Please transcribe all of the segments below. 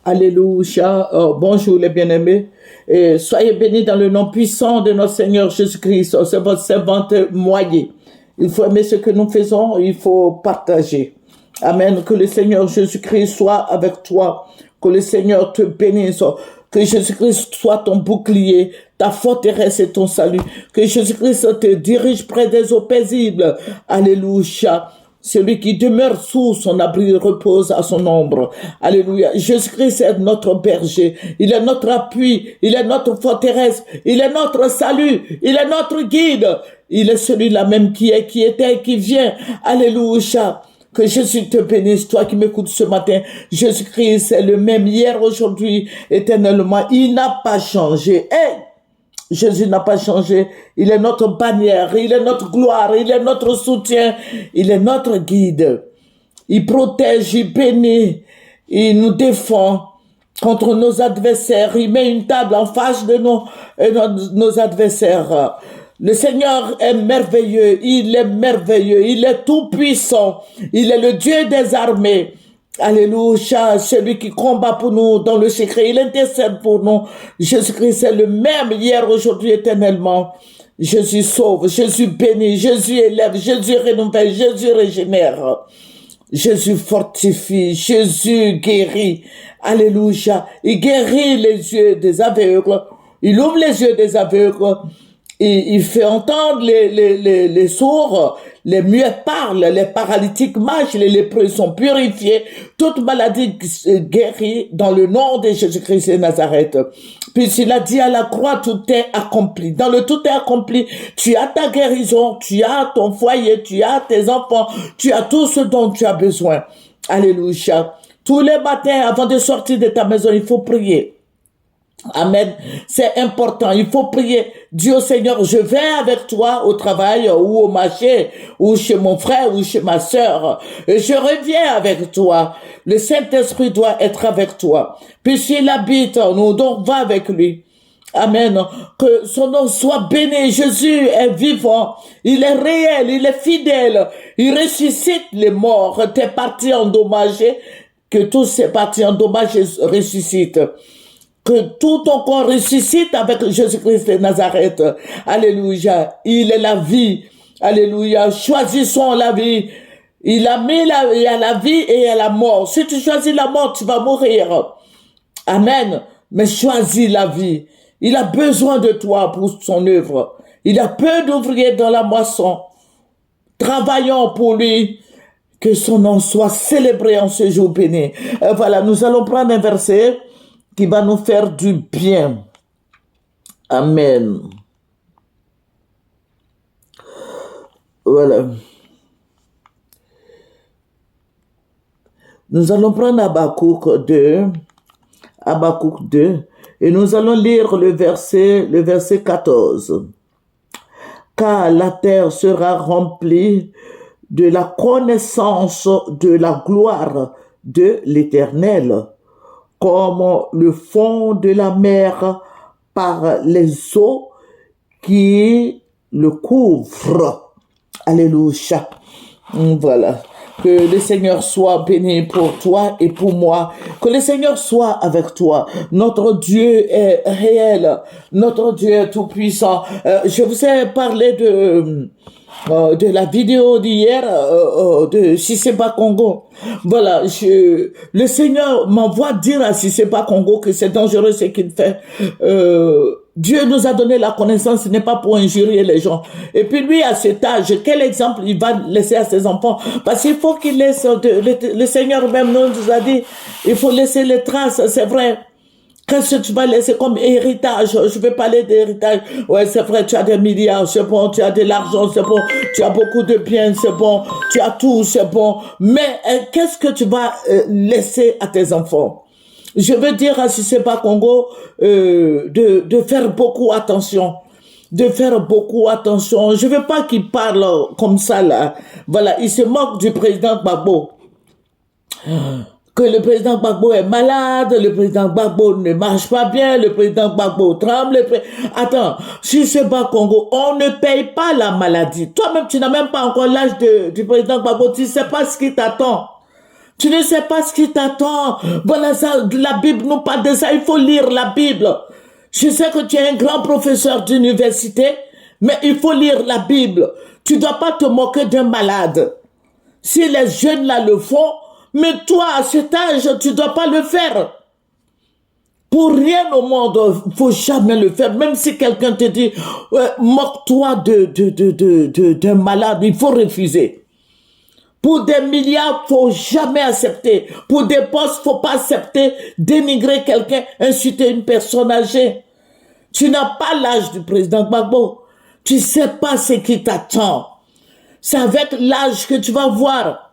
Alléluia. Bonjour les bien-aimés. Et soyez bénis dans le nom puissant de notre Seigneur Jésus-Christ. C'est votre servante Moyer. Il faut aimer ce que nous faisons, il faut partager. Amen. Que le Seigneur Jésus-Christ soit avec toi. Que le Seigneur te bénisse. Que Jésus-Christ soit ton bouclier, ta forteresse et ton salut. Que Jésus-Christ te dirige près des eaux paisibles. Alléluia. Celui qui demeure sous son abri repose à son ombre. Alléluia. Jésus-Christ est notre berger. Il est notre appui. Il est notre forteresse. Il est notre salut. Il est notre guide. Il est celui-là même qui est, qui était et qui vient. Alléluia. Que Jésus te bénisse, toi qui m'écoutes ce matin. Jésus-Christ est le même hier, aujourd'hui, éternellement. Il n'a pas changé. Hey! Jésus n'a pas changé. Il est notre bannière, il est notre gloire, il est notre soutien, il est notre guide. Il protège, il bénit, il nous défend contre nos adversaires. Il met une table en face de nos adversaires. Le Seigneur est merveilleux, il est tout puissant, il est le Dieu des armées. Alléluia, celui qui combat pour nous dans le secret, il intercède pour nous. Jésus-Christ est le même hier, aujourd'hui, éternellement. Jésus sauve, Jésus bénit, Jésus élève, Jésus renouvelle, Jésus régénère. Jésus fortifie, Jésus guérit. Alléluia, il guérit les yeux des aveugles, il ouvre les yeux des aveugles. Il fait entendre les sourds, les muets parlent, les paralytiques marchent, les lépreux sont purifiés, toute maladie guérie dans le nom de Jésus-Christ de Nazareth. Puisqu'il a dit à la croix, tout est accompli. Dans le tout est accompli, tu as ta guérison, tu as ton foyer, tu as tes enfants, tu as tout ce dont tu as besoin. Alléluia. Tous les matins, avant de sortir de ta maison, il faut prier. Amen. C'est important. Il faut prier. Dieu Seigneur, je vais avec toi au travail ou au marché ou chez mon frère ou chez ma sœur. Et je reviens avec toi. Le Saint-Esprit doit être avec toi. Puisqu'il habite en nous, donc va avec lui. Amen. Que son nom soit béni. Jésus est vivant. Il est réel. Il est fidèle. Il ressuscite les morts. Tes parties endommagées. Que tous ces parties endommagées ressuscitent. Que tout ton corps ressuscite avec Jésus-Christ de Nazareth. Alléluia. Il est la vie. Alléluia. Choisissons la vie. Il a mis il y a la vie et il y a la mort. Si tu choisis la mort, tu vas mourir. Amen. Mais choisis la vie. Il a besoin de toi pour son œuvre. Il a peu d'ouvriers dans la moisson. Travaillons pour lui. Que son nom soit célébré en ce jour béni. Voilà, nous allons prendre un verset qui va nous faire du bien. Amen. Voilà. Nous allons prendre Habakkuk 2, et nous allons lire le verset 14. Car la terre sera remplie de la connaissance de la gloire de l'Éternel, comme le fond de la mer par les eaux qui le couvrent. Alléluia. Voilà. Que le Seigneur soit béni pour toi et pour moi. Que le Seigneur soit avec toi. Notre Dieu est réel. Notre Dieu est tout puissant. Je vous ai parlé de la vidéo d'hier de Siseba Congo. Voilà, le Seigneur m'envoie dire à Siseba Congo que c'est dangereux ce qu'il fait. Dieu nous a donné la connaissance, ce n'est pas pour injurier les gens. Et puis lui, à cet âge, quel exemple il va laisser à ses enfants? Parce qu'il faut qu'il laisse, le Seigneur même nous a dit, il faut laisser les traces, c'est vrai. Qu'est-ce que tu vas laisser comme héritage? Je vais parler d'héritage. Ouais, c'est vrai, tu as des milliards, c'est bon, tu as de l'argent, c'est bon, tu as beaucoup de biens, c'est bon, tu as tout, c'est bon. Mais qu'est-ce que tu vas laisser à tes enfants? Je veux dire à Siseba Congo de faire beaucoup attention. De faire beaucoup attention. Je veux pas qu'il parle comme ça, là. Voilà, il se moque du président Gbagbo. Que le président Gbagbo est malade, le président Gbagbo ne marche pas bien, le président Gbagbo tremble. Attends, Siseba Congo, on ne paye pas la maladie. Toi-même, tu n'as même pas encore l'âge du président Gbagbo, tu sais pas ce qui t'attend. Tu ne sais pas ce qui t'attend. Voilà ça, la Bible nous parle de ça. Il faut lire la Bible. Je sais que tu es un grand professeur d'université, mais il faut lire la Bible. Tu ne dois pas te moquer d'un malade. Si les jeunes là le font, mais toi, à cet âge, tu ne dois pas le faire. Pour rien au monde, il ne faut jamais le faire. Même si quelqu'un te dit, moque-toi d'un malade, il faut refuser. Pour des milliards, il ne faut jamais accepter. Pour des postes, il ne faut pas accepter dénigrer quelqu'un, insulter une personne âgée. Tu n'as pas l'âge du président Gbagbo. Tu ne sais pas ce qui t'attend. C'est avec l'âge que tu vas voir.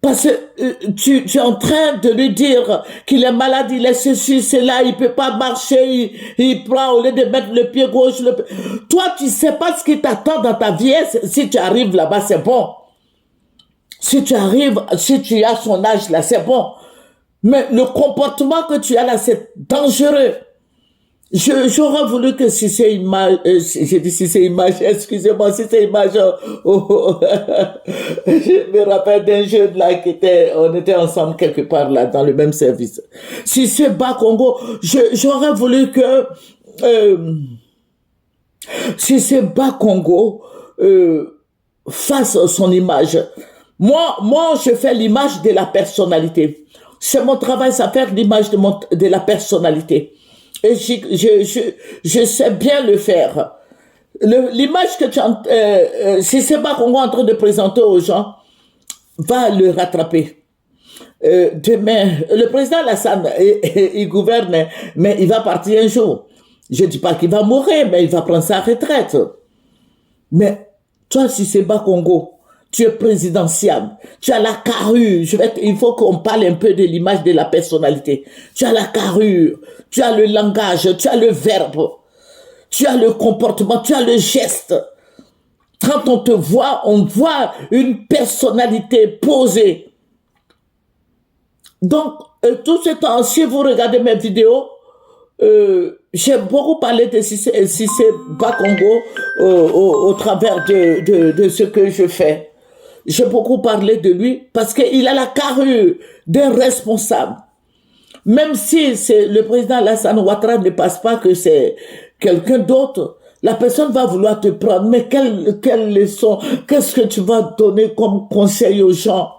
Parce que tu es en train de lui dire qu'il est malade, il est ceci, cela, il peut pas marcher, il prend au lieu de mettre le pied gauche. Toi, tu sais pas ce qui t'attend dans ta vieillesse. Si tu arrives là-bas, c'est bon. Si tu arrives, si tu as son âge là, c'est bon. Mais le comportement que tu as là, c'est dangereux. J'aurais voulu que si c'est image, j'ai dit si c'est image, excusez-moi, si c'est image, je me rappelle d'un jeune là on était ensemble quelque part là, dans le même service. Si c'est Bas Congo, j'aurais voulu que, si c'est Bas Congo, fasse son image. Moi, je fais l'image de la personnalité. C'est mon travail, ça faire l'image de la personnalité. Et je sais bien le faire. L'image que si c'est Bas Congo en train de présenter aux gens, va le rattraper. Demain, le président Alassane, il gouverne, mais il va partir un jour. Je dis pas qu'il va mourir, mais il va prendre sa retraite. Mais toi, si c'est Bas Congo, tu es présidentiable, tu as la carrure, il faut qu'on parle un peu de l'image de la personnalité. Tu as la carrure, tu as le langage, tu as le verbe, tu as le comportement, tu as le geste. Quand on te voit, on voit une personnalité posée. Donc, tout ce temps, si vous regardez mes vidéos, j'ai beaucoup parlé de si c'est Bas Congo au travers de ce que je fais. J'ai beaucoup parlé de lui parce qu'il a la carrure d'un responsable. Même si le président Alassane Ouattara ne passe pas que c'est quelqu'un d'autre, la personne va vouloir te prendre. Mais quelle leçon, qu'est-ce que tu vas donner comme conseil aux gens?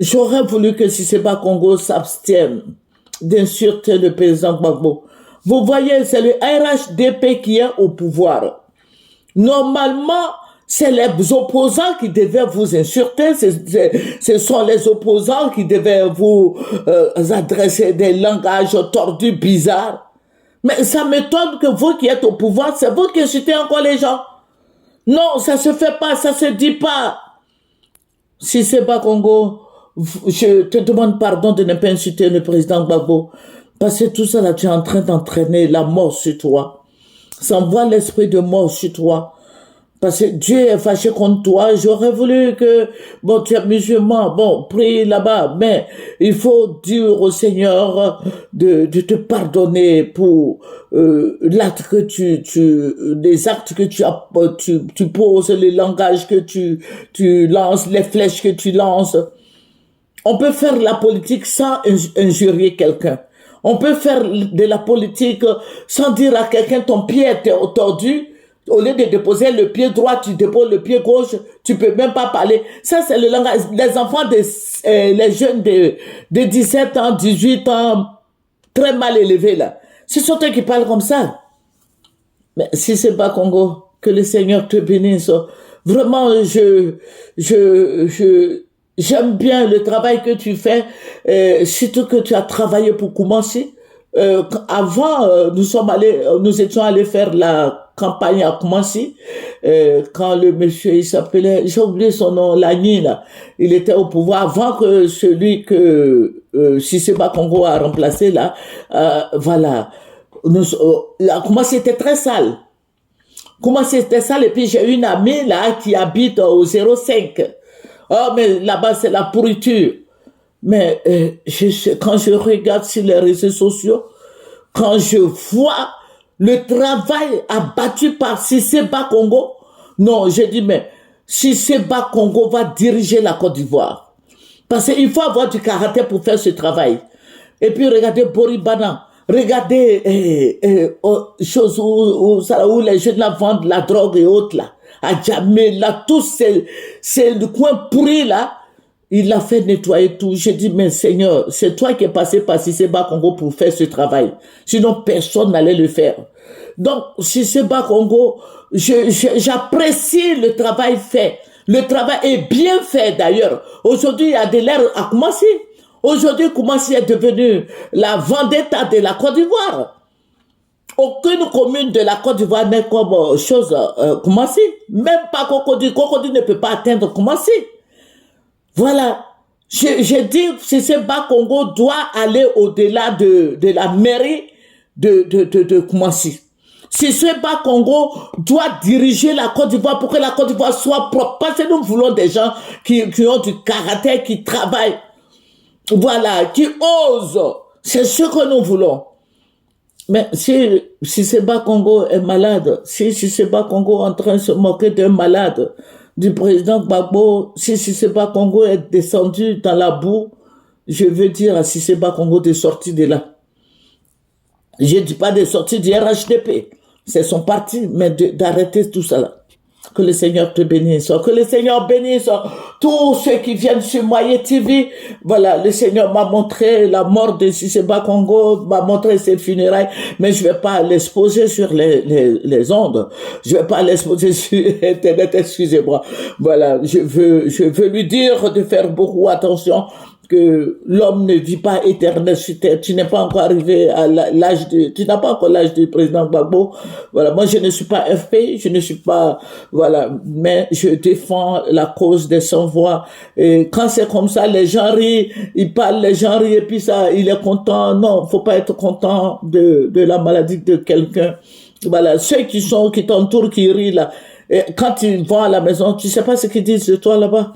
J'aurais voulu que si c'est Bas Congo s'abstienne d'insulter le président Gbagbo. Vous voyez, c'est le RHDP qui est au pouvoir. Normalement, c'est les opposants qui devaient vous insulter, ce sont les opposants qui devaient vous adresser des langages tordus, bizarres. Mais ça m'étonne que vous qui êtes au pouvoir, c'est vous qui insultez encore les gens. Non, ça se fait pas, ça se dit pas. Si c'est Bas Congo, je te demande pardon de ne pas insulter le président Gbagbo. Parce que tout ça là, tu es en train d'entraîner la mort sur toi. Ça envoie l'esprit de mort sur toi. Parce que Dieu est fâché contre toi. J'aurais voulu que, bon, tu es musulman, bon, prie là-bas, mais il faut dire au Seigneur de te pardonner pour l'acte que les actes que tu poses, les langages que tu lances, les flèches que tu lances. On peut faire la politique sans injurier quelqu'un. On peut faire de la politique sans dire à quelqu'un ton pied est tordu. Au lieu de déposer le pied droit, tu déposes le pied gauche, tu peux même pas parler. Ça, c'est le langage. Les enfants, les jeunes de 17 ans, 18 ans, très mal élevés, là. Ce sont eux qui parlent comme ça. Mais si c'est Bas Congo, que le Seigneur te bénisse. Vraiment, j'aime bien le travail que tu fais, surtout que tu as travaillé pour commencer. Avant, nous étions allés faire la campagne à Koumassi, quand le monsieur, il s'appelait, j'ai oublié son nom, Lagny, là, il était au pouvoir avant que celui que Cissé Bas Congo a remplacé, là, voilà. Koumassi était très sale. Koumassi était sale, et puis j'ai une amie, là, qui habite au 05. Oh, mais là-bas, c'est la pourriture. Mais quand je regarde sur les réseaux sociaux, quand je vois le travail abattu par Cissé Bas Congo, non, j'ai dit, mais Cissé Bas Congo va diriger la Côte d'Ivoire. Parce qu'il faut avoir du caractère pour faire ce travail. Et puis regardez Boribana, regardez choses où les jeunes là vendent la drogue et autres là. À Djamé, là, tous ces coins pourris là, il a fait nettoyer tout. J'ai dit, mais Seigneur, c'est toi qui es passé par Siseba Congo pour faire ce travail. Sinon, personne n'allait le faire. Donc, Siseba Congo, j'apprécie le travail fait. Le travail est bien fait d'ailleurs. Aujourd'hui, il y a de l'air à Koumassi. Aujourd'hui, Koumassi est devenu la vendetta de la Côte d'Ivoire. Aucune commune de la Côte d'Ivoire n'est comme chose Koumassi. Même pas Cocody. Cocody ne peut pas atteindre Koumassi. Voilà. J'ai dit, Siseba Congo doit aller au-delà de la mairie de Koumassi. Siseba Congo doit diriger la Côte d'Ivoire pour que la Côte d'Ivoire soit propre. Parce que nous voulons des gens qui ont du caractère, qui travaillent. Voilà, qui osent. C'est ce que nous voulons. Mais si Siseba Congo est malade, si Siseba Congo est en train de se moquer d'un malade, du président Gbagbo, si Siseba Congo est descendu dans la boue, je veux dire à Siseba Congo de sortir de là. Je ne dis pas de sortir du RHDP, c'est son parti, mais d'arrêter tout ça là. Que le Seigneur te bénisse. Que le Seigneur bénisse tous ceux qui viennent sur Moyen TV. Voilà, le Seigneur m'a montré la mort de Siseba Congo, m'a montré ses funérailles, mais je vais pas l'exposer sur les ondes. Je vais pas l'exposer sur Internet, excusez-moi. Voilà, je veux lui dire de faire beaucoup attention, que l'homme ne vit pas éternel sur terre. Tu n'es pas encore arrivé à tu n'as pas encore l'âge du président Gbagbo. Voilà. Moi, je ne suis pas FP, je ne suis pas, voilà, mais je défends la cause des sans-voix. Et quand c'est comme ça, les gens rient, ils parlent, les gens rient, et puis ça, il est content. Non, faut pas être content de la maladie de quelqu'un. Voilà. Ceux qui t'entourent, qui rient là. Et quand ils vont à la maison, tu sais pas ce qu'ils disent de toi là-bas.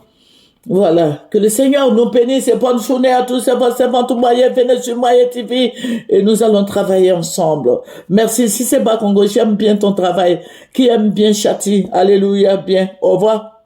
Voilà. Que le Seigneur nous bénisse et bonne journée à tous. C'est votre moyen, venez sur Moyen TV et nous allons travailler ensemble. Merci. Siseba Congo, j'aime bien ton travail. Qui aime bien Chati. Alléluia, bien. Au revoir.